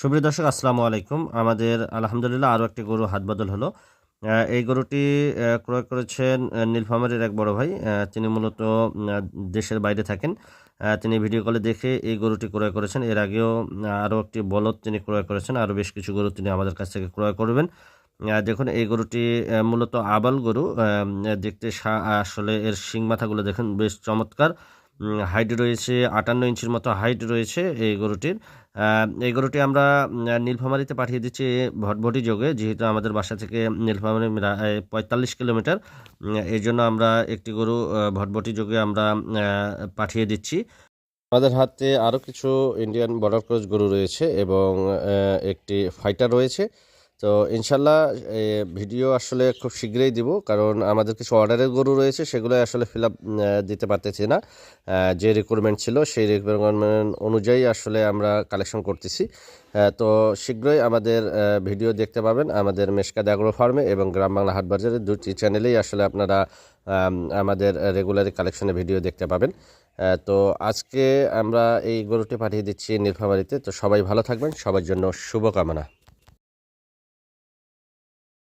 সুপ্রিয় দর্শক, আসসালামু আলাইকুম। আমাদের আলহামদুলিল্লাহ আরও একটি গরু হাত বদল হলো। এই গরুটি ক্রয় করেছেন নীলফামারীর এক বড় ভাই। তিনি মূলত দেশের বাইরে থাকেন। তিনি ভিডিও কলে দেখে এই গরুটি ক্রয় করেছেন। এর আগেও আরও একটি বলদ তিনি ক্রয় করেছেন। আরও বেশ কিছু গরু তিনি আমাদের কাছ থেকে ক্রয় করবেন। দেখুন, এই গরুটি মূলত আবাল গরু। দেখতে আসলে এর শিং মাথাগুলো দেখুন, বেশ চমৎকার। হাইট রয়েছে 58 ইঞ্চির মতো হাইট রয়েছে এই গরুটির। এই গরুটি আমরা নীলফামারীতে পাঠিয়ে দিচ্ছি ভটভটি যোগে, যেহেতু আমাদের বাসা থেকে নীলফামারী 45 কিলোমিটার। এই জন্য আমরা একটি গরু ভটভটি যোগে আমরা পাঠিয়ে দিচ্ছি। আমাদের হাতে আরও কিছু ইন্ডিয়ান বর্ডার ক্রস গরু রয়েছে এবং একটি ফাইটার রয়েছে। তো ইনশাল্লাহ ভিডিও আসলে খুব শীঘ্রই দিব, কারণ আমাদের কিছু অর্ডারের গরু রয়েছে, সেগুলো আসলে ফিল আপ দিতে পারতেছি না। যে রিকোয়ারমেন্ট ছিল সেই রিকোয়ারমেন্ট অনুযায়ী আসলে আমরা কালেকশন করতেছি। তো শীঘ্রই আমাদের ভিডিও দেখতে পাবেন আমাদের মেশকাদ অ্যাগ্রো ফার্মে এবং গ্রাম বাংলা হাট বাজারের দুটি চ্যানেলেই আসলে আপনারা আমাদের রেগুলারি কালেকশনের ভিডিও দেখতে পাবেন। তো আজকে আমরা এই গরুটি পাঠিয়ে দিচ্ছি নীলফামারীতে। তো সবাই ভালো থাকবেন, সবার জন্য শুভকামনা।